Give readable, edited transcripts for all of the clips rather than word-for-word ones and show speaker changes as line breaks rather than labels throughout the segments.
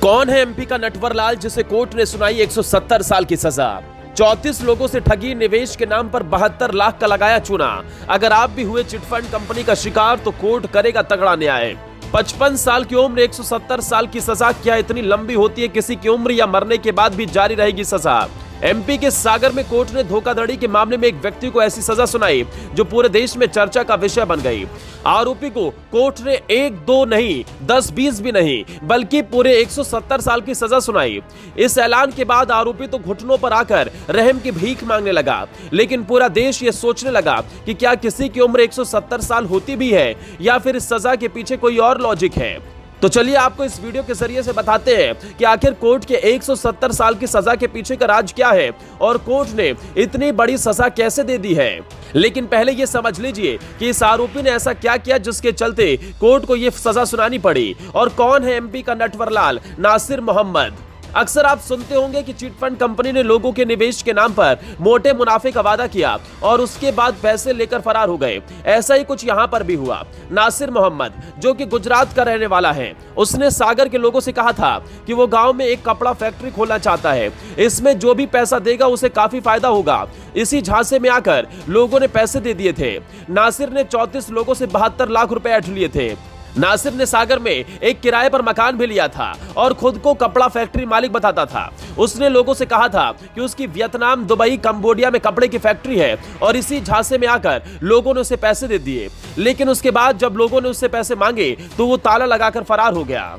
कौन है एमपी का नटवरलाल जिसे कोर्ट ने सुनाई 170 साल की सजा। 34 लोगों से ठगी, निवेश के नाम पर 72 लाख का लगाया चूना। अगर आप भी हुए चिटफंड कंपनी का शिकार तो कोर्ट करेगा तगड़ा न्याय। 55 साल की उम्र, 170 साल की सजा। क्या इतनी लंबी होती है किसी की उम्र, या मरने के बाद भी जारी रहेगी सजा? एमपी के सागर में कोर्ट ने धोखाधड़ी के मामले में एक व्यक्ति को ऐसी सजा सुनाई जो पूरे देश में चर्चा का विषय बन गई। आरोपी को कोर्ट ने 1-2 नहीं, 10-20 भी नहीं, बल्कि पूरे 170 साल की सजा सुनाई। इस ऐलान के बाद आरोपी तो घुटनों पर आकर रहम की भीख मांगने लगा, लेकिन पूरा देश ये सोचने लगा कि क्या किसी की उम्र 170 साल होती भी है, या फिर इस सजा के पीछे कोई और लॉजिक है। तो चलिए आपको इस वीडियो के जरिए से बताते हैं कि आखिर कोर्ट के 170 साल की सजा के पीछे का राज क्या है और कोर्ट ने इतनी बड़ी सजा कैसे दे दी है। लेकिन पहले ये समझ लीजिए कि इस आरोपी ने ऐसा क्या किया जिसके चलते कोर्ट को ये सजा सुनानी पड़ी, और कौन है एमपी का नटवरलाल नासिर मोहम्मद। अक्सर आप सुनते होंगे कि चिटफंड कंपनी ने लोगों के निवेश के नाम पर मोटे मुनाफे का वादा किया और उसके बाद पैसे लेकर फरार हो गए। ऐसा ही कुछ यहां पर भी हुआ। नासिर मोहम्मद, जो कि गुजरात का रहने वाला है, उसने सागर के लोगों से कहा था कि वो गांव में एक कपड़ा फैक्ट्री खोलना चाहता है, इसमें जो भी पैसा देगा उसे काफी फायदा होगा। इसी झांसे में आकर लोगों ने पैसे दे दिए थे। नासिर ने 34 लोगों से 72 लाख रुपए ऐंठ लिए थे। नासिर ने सागर में एक किराए पर मकान भी लिया था और खुद को कपड़ा फैक्ट्री मालिक बताता था। उसने लोगों से कहा था कि उसकी वियतनाम, दुबई, कंबोडिया में कपड़े की फैक्ट्री है, और इसी झांसे में आकर लोगों ने उसे पैसे दे दिए। लेकिन उसके बाद जब लोगों ने उससे पैसे मांगे तो वो ताला लगाकर फरार हो गया।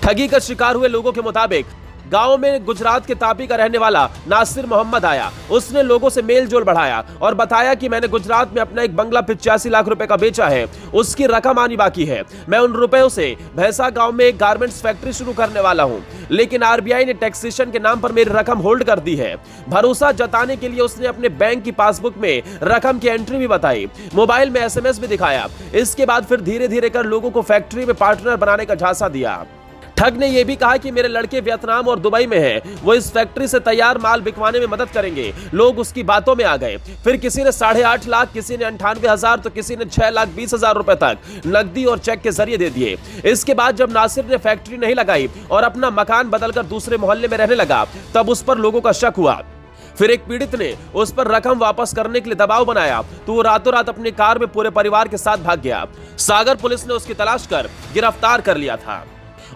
ठगी का शिकार हुए लोगों के मुताबिक गांव में गुजरात के तापी का रहने वाला नासिर मोहम्मद आया। उसने लोगों से मेल जोल बढ़ाया और बताया कि मैंने गुजरात में अपना एक बंगला 85 लाख रुपए का बेचा है, उसकी रकम आनी बाकी है। मैं उन रुपयों से भैंसा गांव में एक गारमेंट्स फैक्ट्री शुरू करने वाला हूं, लेकिन आरबीआई ने टैक्सेशन के नाम पर मेरी रकम होल्ड कर दी है। भरोसा जताने के लिए उसने अपने बैंक की पासबुक में रकम की एंट्री भी बताई, मोबाइल में SMS भी दिखाया। इसके बाद फिर धीरे धीरे कर लोगों को फैक्ट्री में पार्टनर बनाने का झांसा दिया। ठग ने यह भी कहा कि मेरे लड़के वियतनाम और दुबई में हैं, वो इस फैक्ट्री से तैयार माल बिकवाने में मदद करेंगे। लोग उसकी बातों में आ गए। फिर किसी ने 8.5 लाख, किसी ने 98,000, तो किसी ने 6,20,000 रुपए तक नकदी और चेक के जरिए दे दिए। इसके बाद जब नासिर ने फैक्ट्री नहीं लगाई और अपना मकान बदलकर दूसरे मोहल्ले में रहने लगा, तब उस पर लोगों का शक हुआ। फिर एक पीड़ित ने उस पर रकम वापस करने के लिए दबाव बनाया तो वो रातों रात अपनी कार में पूरे परिवार के साथ भाग गया। सागर पुलिस ने उसकी तलाश कर गिरफ्तार कर लिया था,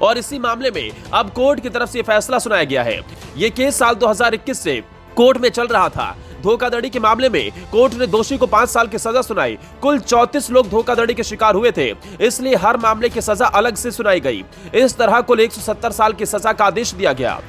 और इसी मामले में अब कोर्ट की तरफ से फैसला सुनाया गया है। यह केस साल 2021 से कोर्ट में चल रहा था। धोखाधड़ी के मामले में कोर्ट ने दोषी को 5 साल की सजा सुनाई। कुल 34 लोग धोखाधड़ी के शिकार हुए थे, इसलिए हर मामले की सजा अलग से सुनाई गई। इस तरह कुल 170 साल की सजा का आदेश दिया गया।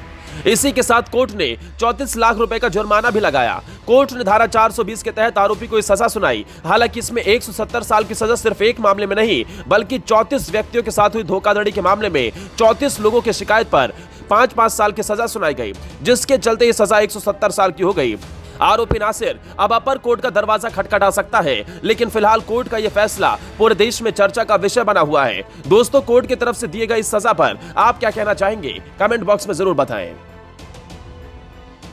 इसी के साथ कोर्ट ने 34 लाख रुपए का जुर्माना भी लगाया। कोर्ट ने धारा 420 के तहत आरोपी को सजा सुनाई। हालांकि इसमें 170 साल की सजा सिर्फ एक मामले में नहीं, बल्कि 34 व्यक्तियों के साथ हुई धोखाधड़ी के मामले में 34 लोगों की शिकायत पर 5-5 साल की सजा सुनाई गई, जिसके चलते ये सजा 170 साल की हो गई। आरोपी नासिर अब अपर कोर्ट का दरवाजा खटखटा सकता है, लेकिन फिलहाल कोर्ट का यह फैसला पूरे देश में चर्चा का विषय बना हुआ है। दोस्तों, कोर्ट की तरफ से दिए गए इस सजा पर आप क्या कहना चाहेंगे? कमेंट बॉक्स में जरूर बताएं।